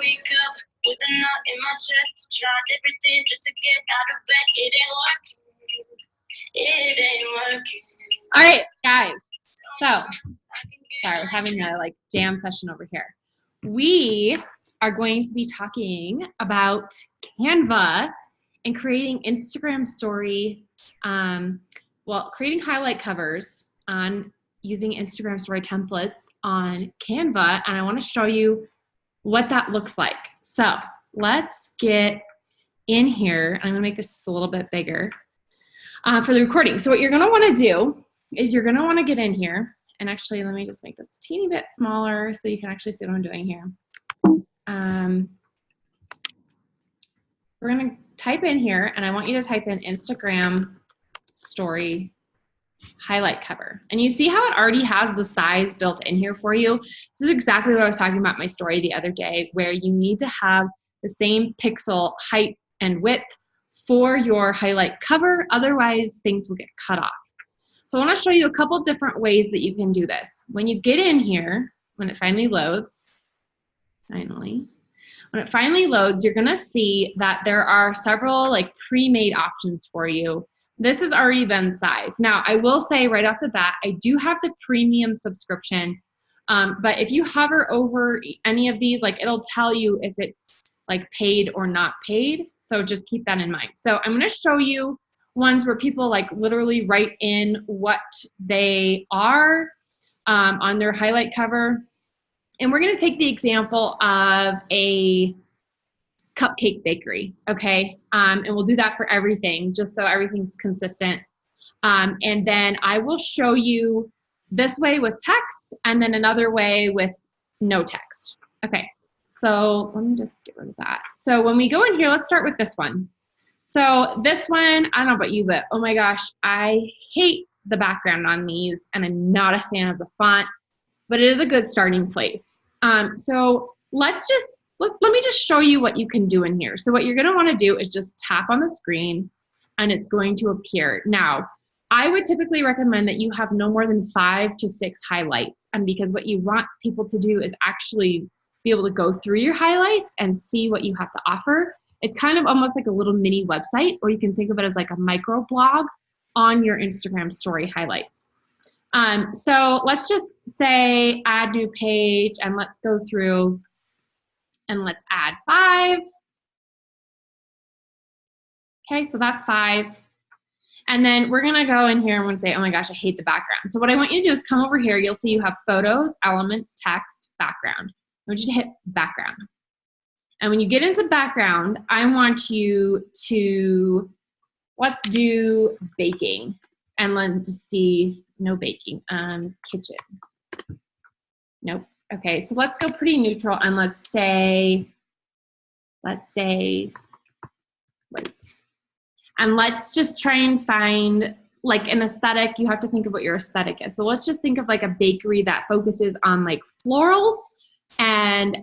wake up with a knot in my chest. Tried everything just to get out of bed. It ain't working. It ain't working. All right, guys. So, sorry, I was having a jam session over here. We are going to be talking about Canva and creating Instagram story, creating highlight covers on using Instagram story templates on Canva, and I want to show you what that looks like. So let's get in here. I'm going to make this just a little bit bigger for the recording. So what you're going to want to do is you're going to want to get in here, and actually let me just make this a teeny bit smaller so you can actually see what I'm doing here. We're going to type in here, and I want you to type in Instagram story highlight cover. And you see how it already has the size built in here for you? This is exactly what I was talking about in my story the other day, where you need to have the same pixel height and width for your highlight cover. Otherwise, things will get cut off. So I want to show you a couple different ways that you can do this. When you get in here, when it finally loads, when it finally loads, you're going to see that there are several pre-made options for you. This has already been sized. Now, I will say right off the bat, I do have the premium subscription, but if you hover over any of these, it'll tell you if it's paid or not paid. So just keep that in mind. So I'm going to show you ones where people literally write in what they are on their highlight cover. And we're going to take the example of a cupcake bakery, okay? And we'll do that for everything, just so everything's consistent. And then I will show you this way with text, and then another way with no text. Okay, so let me just get rid of that. So when we go in here, let's start with this one. So this one, I don't know about you, but oh my gosh, I hate the background on these, and I'm not a fan of the font, but it is a good starting place. So let me just show you what you can do in here. So what you're gonna wanna do is just tap on the screen, and it's going to appear. Now, I would typically recommend that you have no more than 5 to 6 highlights, and because what you want people to do is actually be able to go through your highlights and see what you have to offer. It's kind of almost like a little mini website, or you can think of it as like a micro blog on your Instagram story highlights. So let's just say add new page, and let's go through and let's add 5. Okay, so that's 5. And then we're gonna go in here and we're gonna say, oh my gosh, I hate the background. So what I want you to do is come over here. You'll see you have photos, elements, text, background. I want you to hit background. And when you get into background, I want you to, let's do baking. And let's see, no baking, kitchen. Nope. Okay, so let's go pretty neutral, and let's say, right. And let's just try and find an aesthetic. You have to think of what your aesthetic is. So let's just think of a bakery that focuses on florals and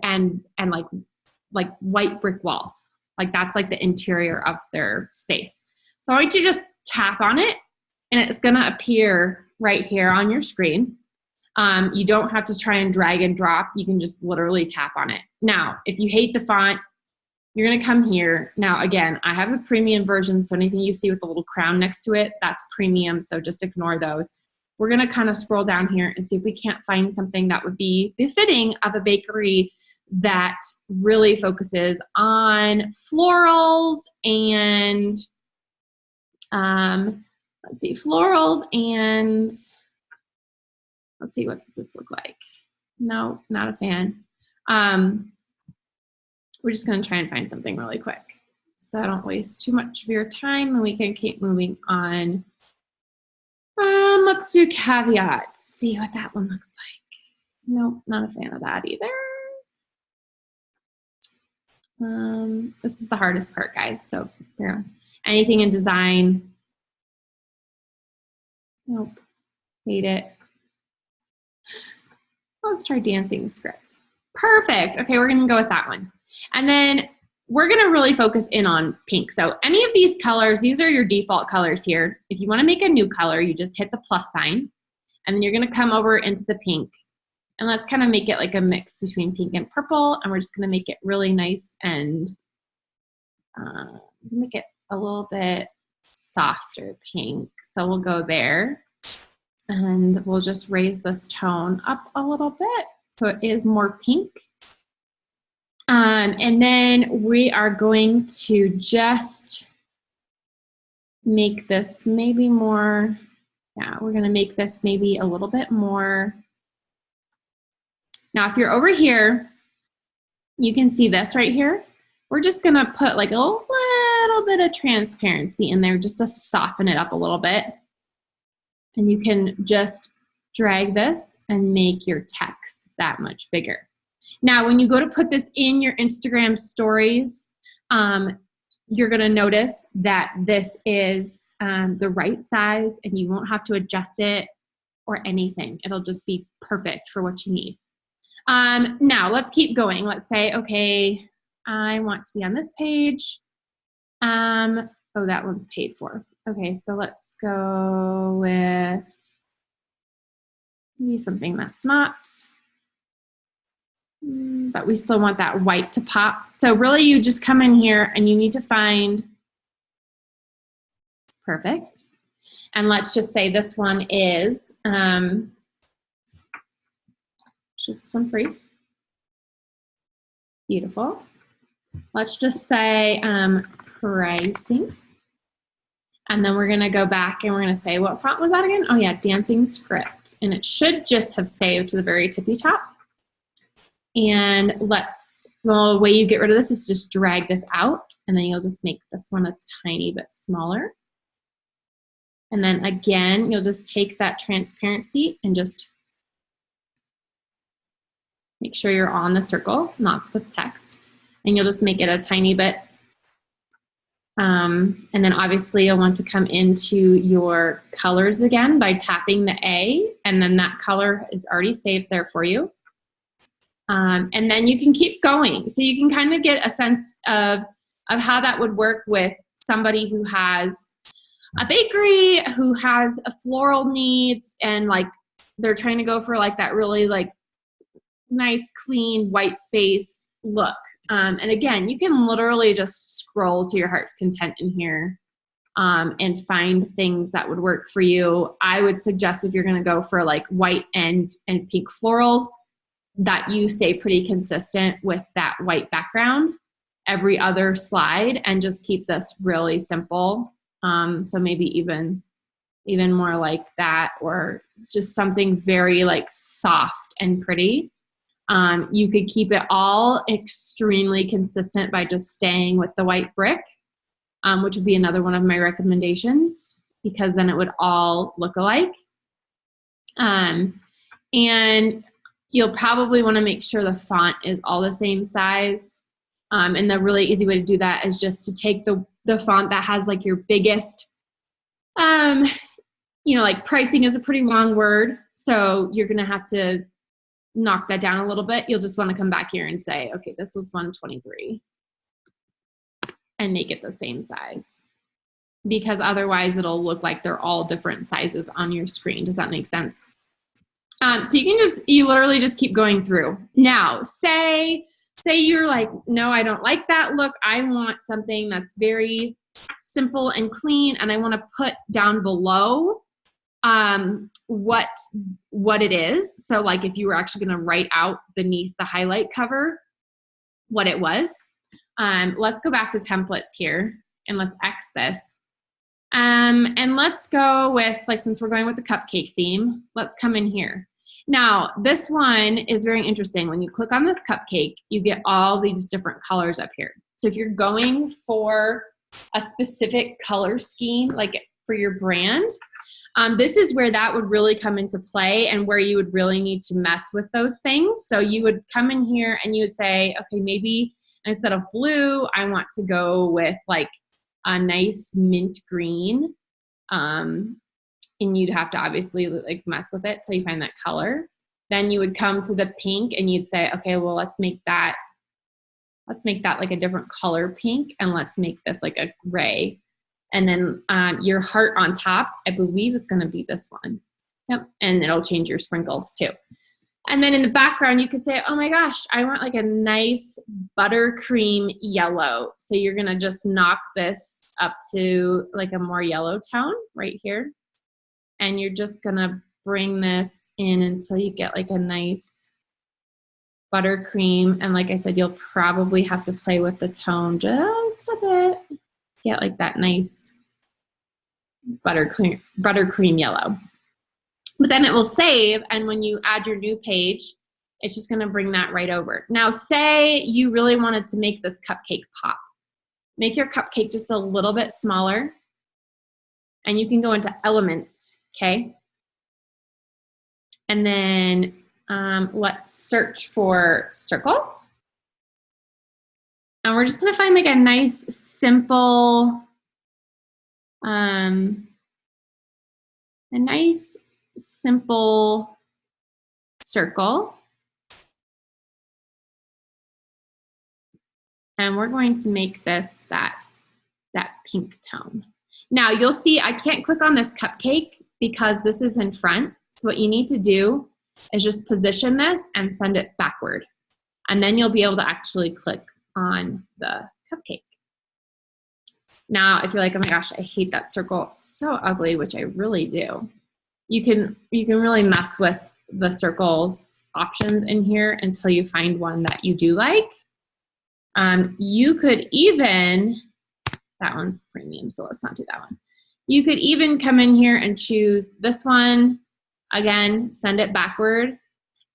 white brick walls. That's the interior of their space. So I want you to just tap on it, and it's gonna appear right here on your screen. You don't have to try and drag and drop. You can just literally tap on it. Now, if you hate the font, you're gonna come here. Now, again, I have a premium version, so anything you see with the little crown next to it, that's premium, so just ignore those. We're gonna kind of scroll down here and see if we can't find something that would be befitting of a bakery that really focuses on florals and, let's see, florals and, let's see, what does this look like? No, not a fan. We're just gonna try and find something really quick so I don't waste too much of your time, and we can keep moving on. Let's do caveats, see what that one looks like. Nope, not a fan of that either. This is the hardest part, guys, so here. Anything in design, nope, hate it. Let's try dancing script. Perfect. Okay, we're gonna go with that one. And then we're gonna really focus in on pink. So any of these colors, these are your default colors here. If you wanna make a new color, you just hit the plus sign, and then you're gonna come over into the pink. And let's kind of make it like a mix between pink and purple. And we're just going to make it really nice and make it a little bit softer pink. So we'll go there. And we'll just raise this tone up a little bit so it is more pink. And then we are going to just make this maybe more, yeah, we're gonna make this maybe a little bit more. Now, if you're over here, you can see this right here. We're just gonna put like a little bit of transparency in there just to soften it up a little bit. And you can just drag this and make your text that much bigger. Now, when you go to put this in your Instagram stories, you're gonna notice that this is the right size and you won't have to adjust it or anything. It'll just be perfect for what you need. Now, let's keep going. Let's say, okay, I want to be on this page. Oh, that one's paid for. Okay, so let's go with maybe something that's not, but we still want that white to pop. So really you just come in here and you need to find, perfect. And let's just say this one is, just this one free. Beautiful. Let's just say pricing. And then we're gonna go back and we're gonna say, what font was that again? Oh yeah, Dancing Script. And it should just have saved to the very tippy top. And the way you get rid of this is just drag this out and then you'll just make this one a tiny bit smaller. And then again, you'll just take that transparency and just make sure you're on the circle, not the text. And you'll just make it a tiny bit. And then obviously you'll want to come into your colors again by tapping the A, and then that color is already saved there for you. And then you can keep going. So you can kind of get a sense of how that would work with somebody who has a bakery, who has a floral needs, and like they're trying to go for like that really like nice, clean, white space look. And again, you can literally just scroll to your heart's content in here and find things that would work for you. I would suggest if you're gonna go for like white and pink florals, that you stay pretty consistent with that white background every other slide and just keep this really simple. So maybe even more like that, or it's just something very like soft and pretty. You could keep it all extremely consistent by just staying with the white brick, which would be another one of my recommendations, because then it would all look alike. And you'll probably want to make sure the font is all the same size. And the really easy way to do that is just to take the font that has like your biggest, like pricing is a pretty long word. So you're going to have to knock that down a little bit. You'll just want to come back here and say, okay, this was 123 and make it the same size, because otherwise it'll look like they're all different sizes on your screen. Does that make sense? So you literally just keep going through. Now, say you're like, no, I don't like that look. I want something that's very simple and clean, and I want to put down below what it is. So like if you were actually going to write out beneath the highlight cover what it was. Let's go back to templates here and let's X this. And let's go with, like, since we're going with the cupcake theme, let's come in here. Now, this one is very interesting. When you click on this cupcake, you get all these different colors up here. So if you're going for a specific color scheme, like for your brand, this is where that would really come into play and where you would really need to mess with those things. So you would come in here and you would say, okay, maybe instead of blue, I want to go with like a nice mint green. And you'd have to obviously like mess with it till you find that color. Then you would come to the pink and you'd say, okay, well, let's make that like a different color pink, and let's make this like a gray. And then your heart on top, I believe, is going to be this one. Yep, and it'll change your sprinkles too. And then in the background, you could say, oh my gosh, I want like a nice buttercream yellow. So you're gonna just knock this up to like a more yellow tone right here. And you're just gonna bring this in until you get like a nice buttercream. And like I said, you'll probably have to play with the tone just a bit. Get like that nice buttercream yellow. But then it will save, and when you add your new page, it's just gonna bring that right over. Now, say you really wanted to make this cupcake pop. Make your cupcake just a little bit smaller, and you can go into elements, okay? And then let's search for circle. And we're just gonna find like a nice, simple, circle. And we're going to make this that pink tone. Now you'll see I can't click on this cupcake because this is in front. So what you need to do is just position this and send it backward. And then you'll be able to actually click on the cupcake. Now, if you're like, oh my gosh, I hate that circle, it's so ugly, which I really do. You can really mess with the circles options in here until you find one that you do like. You could even, that one's premium, so let's not do that one. You could even come in here and choose this one. Again, send it backward.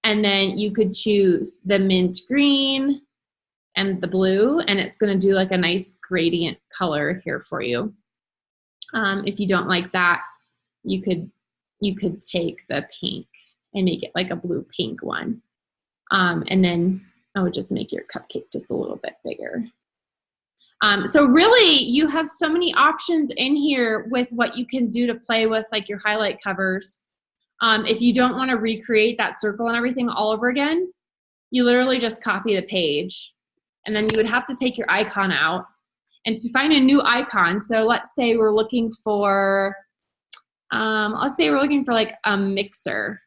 And then you could choose the mint green and the blue, and it's gonna do like a nice gradient color here for you. If you don't like that, you could take the pink and make it like a blue pink one. And then I would just make your cupcake just a little bit bigger. So really, you have so many options in here with what you can do to play with like your highlight covers. If you don't want to recreate that circle and everything all over again, you literally just copy the page, and then you would have to take your icon out. And to find a new icon, so let's say we're looking for, like a mixer.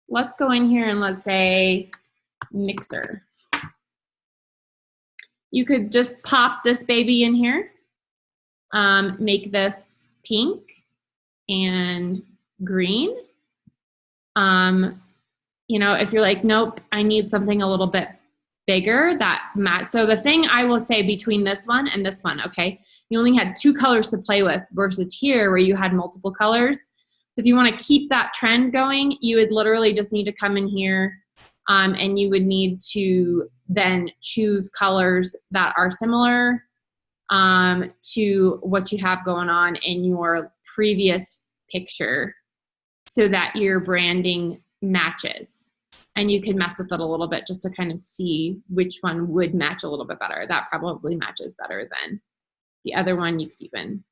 Let's go in here and let's say mixer. You could just pop this baby in here, make this pink and green. You know, if you're like, nope, I need something a little bit bigger, that match. So the thing I will say between this one and this one, okay, you only had 2 colors to play with versus here where you had multiple colors. So if you want to keep that trend going, you would literally just need to come in here and you would need to then choose colors that are similar to what you have going on in your previous picture so that your branding matches. And you can mess with it a little bit just to kind of see which one would match a little bit better. That probably matches better than the other one. You could even,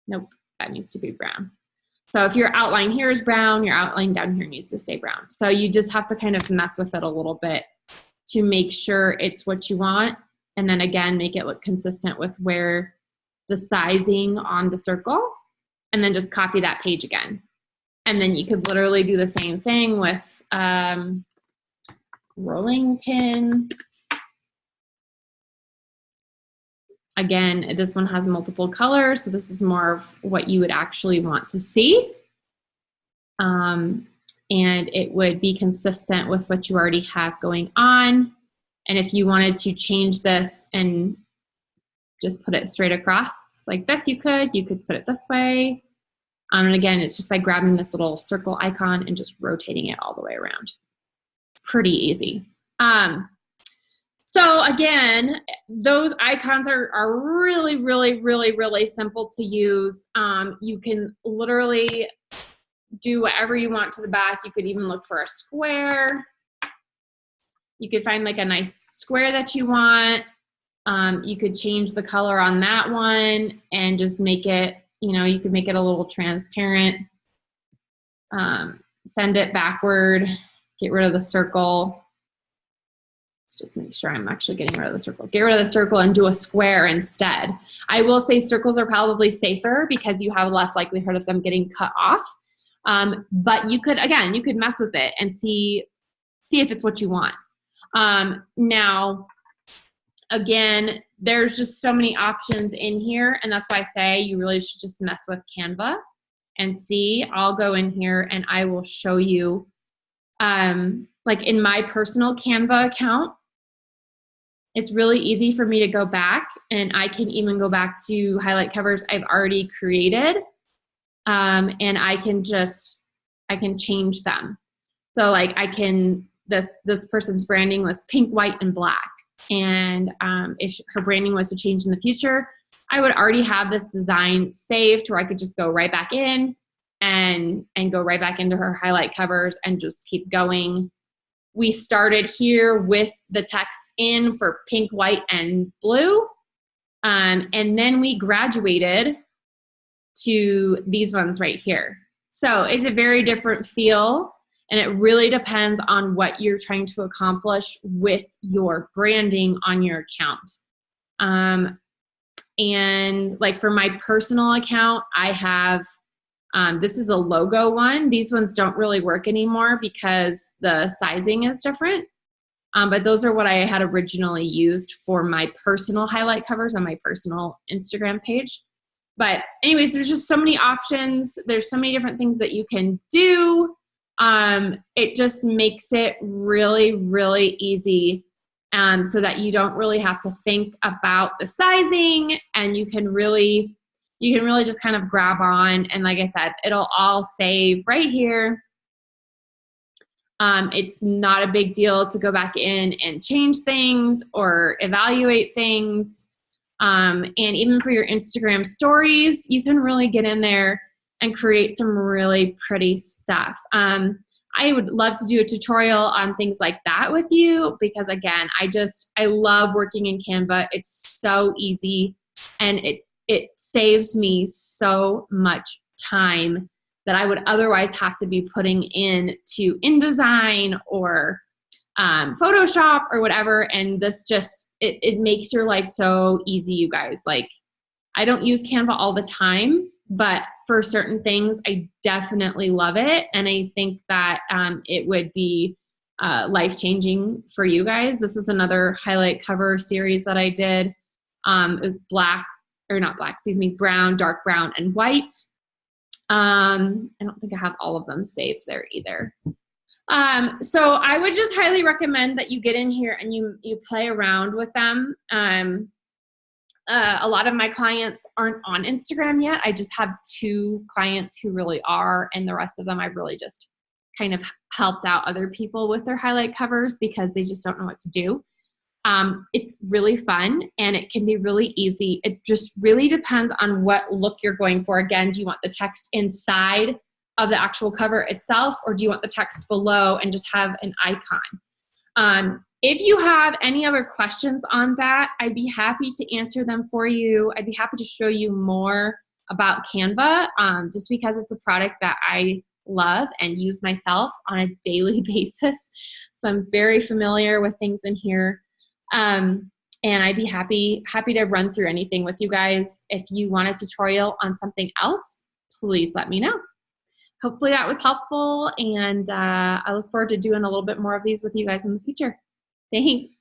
nope, that needs to be brown. So if your outline here is brown, your outline down here needs to stay brown. So you just have to kind of mess with it a little bit to make sure it's what you want. And then again, make it look consistent with where the sizing on the circle, and then just copy that page again. And then you could literally do the same thing with rolling pin. Again, this one has multiple colors, so this is more of what you would actually want to see. And it would be consistent with what you already have going on. And if you wanted to change this and just put it straight across like this, you could put it this way. And again, it's just by grabbing this little circle icon and just rotating it all the way around. Pretty easy. So again, those icons are really, really, really, really simple to use. You can literally do whatever you want to the back. You could even look for a square. You could find like a nice square that you want. You could change the color on that one and just make it, you know, you could make it a little transparent. Send it backward, get rid of the circle. Let's just make sure I'm actually getting rid of the circle. Get rid of the circle and do a square instead. I will say circles are probably safer because you have less likelihood of them getting cut off. But you could, again, you could mess with it and see see if it's what you want. Now, again, there's just so many options in here, and that's why I say you really should just mess with Canva and see. I'll go in here and I will show you, like in my personal Canva account, it's really easy for me to go back, and I can even go back to highlight covers I've already created, and I can change them. So like this person's branding was pink, white, and black. And if her branding was to change in the future, I would already have this design saved where I could just go right back in and go right back into her highlight covers and just keep going. We started here with the text in for pink, white, and blue. And then we graduated to these ones right here. So it's a very different feel, and it really depends on what you're trying to accomplish with your branding on your account. And like for my personal account, I have, this is a logo one. These ones don't really work anymore because the sizing is different. But those are what I had originally used for my personal highlight covers on my personal Instagram page. But anyways, there's just so many options. There's so many different things that you can do. It just makes it really, really easy, so that you don't really have to think about the sizing, and you can really just kind of grab on. And like I said, it'll all save right here. It's not a big deal to go back in and change things or evaluate things. And even for your Instagram stories, you can really get in there and create some really pretty stuff. I would love to do a tutorial on things like that with you, because again, I love working in Canva. It's so easy, and it saves me so much time that I would otherwise have to be putting into InDesign or Photoshop or whatever. And this just, it makes your life so easy, you guys. Like, I don't use Canva all the time, but for certain things, I definitely love it. And I think that it would be life-changing for you guys. This is another highlight cover series that I did. Brown, dark brown, and white. I don't think I have all of them saved there either. So I would just highly recommend that you get in here and you play around with them. A lot of my clients aren't on Instagram yet. I just have 2 clients who really are, and the rest of them I've really just kind of helped out other people with their highlight covers because they just don't know what to do. It's really fun, and it can be really easy. It just really depends on what look you're going for. Again, do you want the text inside of the actual cover itself, or do you want the text below and just have an icon? If you have any other questions on that, I'd be happy to answer them for you. I'd be happy to show you more about Canva, just because it's a product that I love and use myself on a daily basis. So I'm very familiar with things in here. And I'd be happy to run through anything with you guys. If you want a tutorial on something else, please let me know. Hopefully that was helpful, and I look forward to doing a little bit more of these with you guys in the future. Thanks.